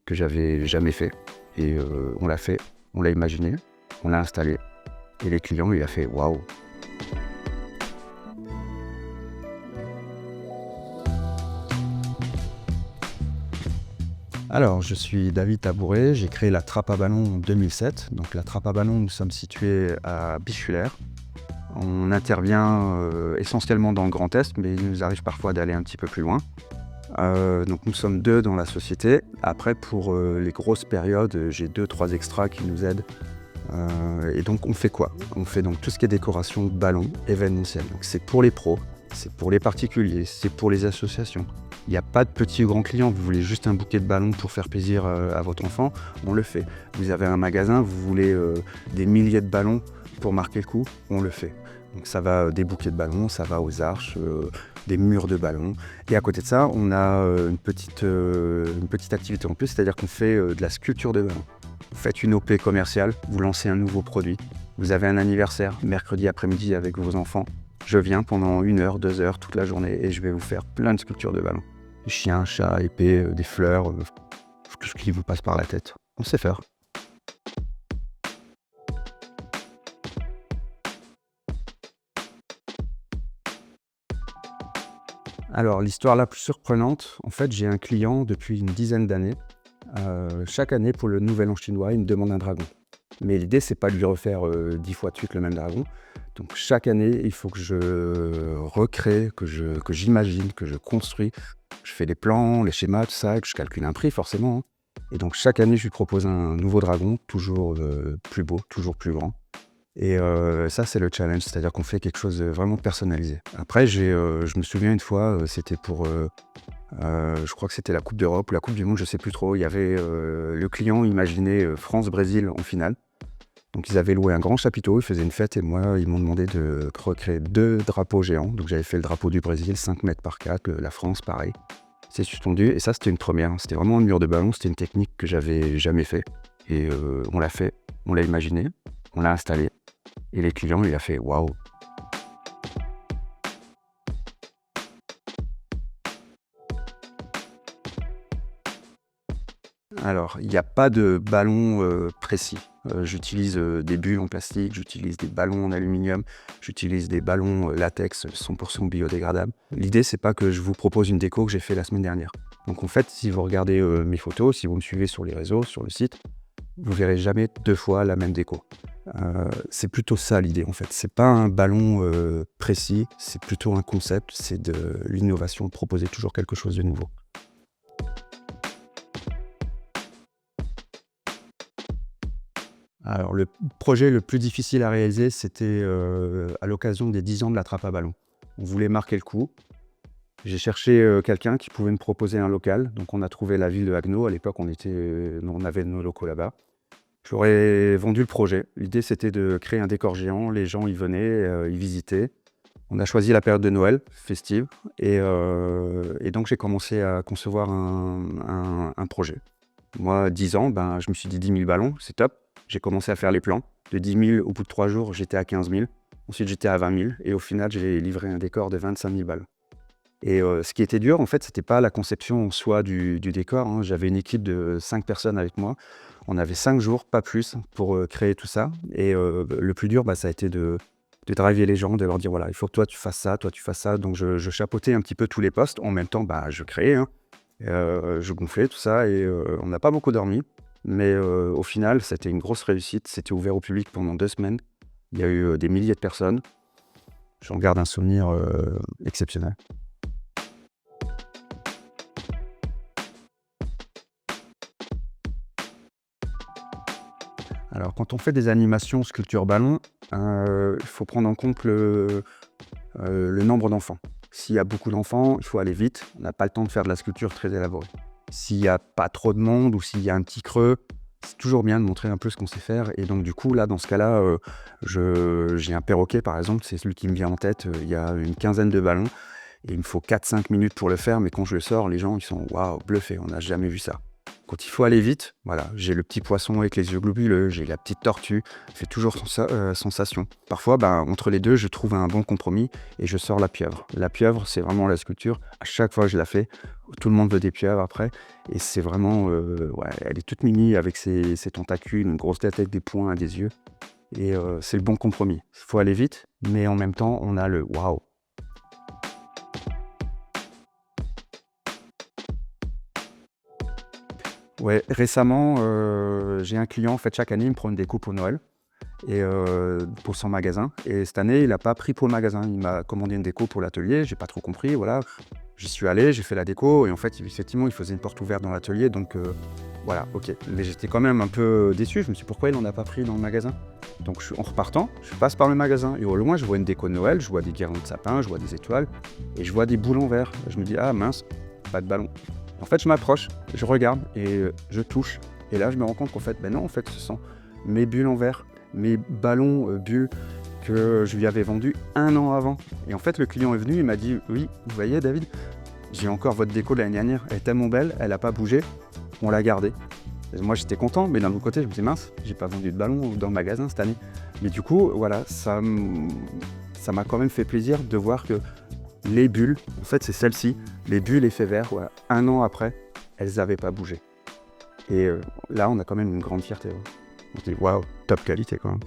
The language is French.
que j'avais jamais fait. Et on l'a fait, on l'a imaginé, on l'a installé. Et les clients, il a fait waouh! Alors, je suis David Tabouret, j'ai créé la Trappe à Ballon en 2007. Donc la Trappe à Ballon, nous sommes situés à Bischulaire. On intervient essentiellement dans le Grand Est, mais il nous arrive parfois d'aller un petit peu plus loin. Donc nous sommes 2 dans la société. Après, pour les grosses périodes, j'ai 2-3 extras qui nous aident. Et donc on fait quoi? On fait donc tout ce qui est décoration de ballons événementiel. Donc c'est pour les pros, c'est pour les particuliers, c'est pour les associations. Il n'y a pas de petits ou grands clients. Vous voulez juste un bouquet de ballons pour faire plaisir à votre enfant, on le fait. Vous avez un magasin, vous voulez des milliers de ballons pour marquer le coup, on le fait. Donc ça va des bouquets de ballons, ça va aux arches, des murs de ballons. Et à côté de ça, on a une petite activité en plus, c'est-à-dire qu'on fait de la sculpture de ballons. Vous faites une OP commerciale, vous lancez un nouveau produit. Vous avez un anniversaire, mercredi après-midi avec vos enfants. Je viens pendant 1 heure, 2 heures, toute la journée et je vais vous faire plein de sculptures de ballons. Des chiens, chats, épées, des fleurs, tout ce qui vous passe par la tête. On sait faire. Alors, l'histoire la plus surprenante, en fait, j'ai un client depuis une dizaine d'années. Chaque année, pour le Nouvel An chinois, il me demande un dragon. Mais l'idée, c'est pas de lui refaire 10 fois de suite le même dragon. Donc chaque année, il faut que je recrée, que j'imagine, que je construis. Je fais les plans, les schémas, tout ça, que je calcule un prix forcément, hein. Et donc chaque année, je lui propose un nouveau dragon, toujours plus beau, toujours plus grand. Et ça, c'est le challenge, c'est-à-dire qu'on fait quelque chose de vraiment personnalisé. Après, je me souviens une fois, c'était pour, je crois que c'était la Coupe d'Europe ou la Coupe du Monde, je sais plus trop. Il y avait le client imaginait France-Brésil en finale. Donc ils avaient loué un grand chapiteau, ils faisaient une fête et moi, ils m'ont demandé de recréer 2 drapeaux géants. Donc j'avais fait le drapeau du Brésil, 5 mètres par 4, la France, pareil. C'est suspendu et ça, c'était une première. C'était vraiment un mur de ballon, c'était une technique que j'avais jamais fait. Et on l'a fait, on l'a imaginé, on l'a installé. Et les clients, il a fait waouh! Alors, il n'y a pas de ballon précis. J'utilise des bulles en plastique, j'utilise des ballons en aluminium, j'utilise des ballons latex 100% biodégradables. L'idée, c'est pas que je vous propose une déco que j'ai fait la semaine dernière. Donc en fait, si vous regardez mes photos, si vous me suivez sur les réseaux, sur le site, vous verrez jamais 2 fois la même déco. C'est plutôt ça l'idée en fait. C'est pas un ballon précis, c'est plutôt un concept, c'est de l'innovation, de proposer toujours quelque chose de nouveau. Alors le projet le plus difficile à réaliser, c'était à l'occasion des 10 ans de la Trappe à Ballons. On voulait marquer le coup. J'ai cherché quelqu'un qui pouvait me proposer un local. Donc on a trouvé la ville de Haguenau. À l'époque, on avait nos locaux là-bas. Je leur ai vendu le projet. L'idée, c'était de créer un décor géant. Les gens y venaient, ils visitaient. On a choisi la période de Noël, festive. Et donc j'ai commencé à concevoir un projet. Moi, 10 ans, ben, je me suis dit 10 000 ballons, c'est top. J'ai commencé à faire les plans. De 10 000, au bout de 3 jours, j'étais à 15 000. Ensuite, j'étais à 20 000. Et au final, j'ai livré un décor de 25 000 balles. Et ce qui était dur, en fait, c'était pas la conception en soi du décor, hein. J'avais une équipe de 5 personnes avec moi. On avait 5 jours, pas plus, pour créer tout ça. Et le plus dur, bah, ça a été de driver les gens, de leur dire voilà, il faut que toi tu fasses ça, toi tu fasses ça. Donc je chapeautais un petit peu tous les postes. En même temps, bah, je créais, hein. Je gonflais tout ça et on n'a pas beaucoup dormi. Mais au final, c'était une grosse réussite. C'était ouvert au public pendant 2 semaines. Il y a eu des milliers de personnes. J'en garde un souvenir exceptionnel. Alors, quand on fait des animations sculpture ballon, il faut prendre en compte le nombre d'enfants. S'il y a beaucoup d'enfants, il faut aller vite. On n'a pas le temps de faire de la sculpture très élaborée. S'il n'y a pas trop de monde ou s'il y a un petit creux, c'est toujours bien de montrer un peu ce qu'on sait faire. Et donc, du coup, là, dans ce cas-là, j'ai un perroquet, par exemple, c'est celui qui me vient en tête. Il y a une quinzaine de ballons et il me faut 4-5 minutes pour le faire. Mais quand je le sors, les gens, ils sont waouh, bluffés, on n'a jamais vu ça. Quand il faut aller vite, voilà, j'ai le petit poisson avec les yeux globuleux, j'ai la petite tortue, fait toujours sensation. Parfois, entre les deux, je trouve un bon compromis et je sors la pieuvre. La pieuvre, c'est vraiment la sculpture. À chaque fois que je la fais, tout le monde veut des pieuvres après. Et c'est vraiment, ouais, elle est toute mimi avec ses tentacules, une grosse tête avec des poings et des yeux. Et c'est le bon compromis. Il faut aller vite, mais en même temps, on a le waouh. Ouais, récemment, j'ai un client, en fait, chaque année, il me prend une déco pour Noël et pour son magasin. Et cette année, il a pas pris pour le magasin. Il m'a commandé une déco pour l'atelier. J'ai pas trop compris, voilà. J'y suis allé, j'ai fait la déco et en fait, effectivement, il faisait une porte ouverte dans l'atelier, donc voilà, OK. Mais j'étais quand même un peu déçu. Je me suis dit: «Pourquoi il en a pas pris dans le magasin?» Donc en repartant, je passe par le magasin et au loin, je vois une déco de Noël, je vois des guirlandes de sapin, je vois des étoiles et je vois des boules en verre. Je me dis: «Ah mince, pas de ballon». En fait, je m'approche, je regarde et je touche et là, je me rends compte qu'en fait, non, en fait, ce sont mes bulles en verre, mes ballons, bulles que je lui avais vendus 1 an avant et en fait, le client est venu, il m'a dit: «Oui, vous voyez David, j'ai encore votre déco de l'année dernière, elle est tellement belle, elle a pas bougé, on l'a gardée». Et moi, j'étais content, mais d'un autre côté, je me disais: «Mince, j'ai pas vendu de ballon dans le magasin cette année». Mais du coup, voilà, ça m'a quand même fait plaisir de voir que les bulles, en fait, c'est celle-ci, les bulles effet vert, voilà, 1 an après, elles avaient pas bougé et là, on a quand même une grande fierté, ouais. On se dit: «Waouh, top qualité quand même».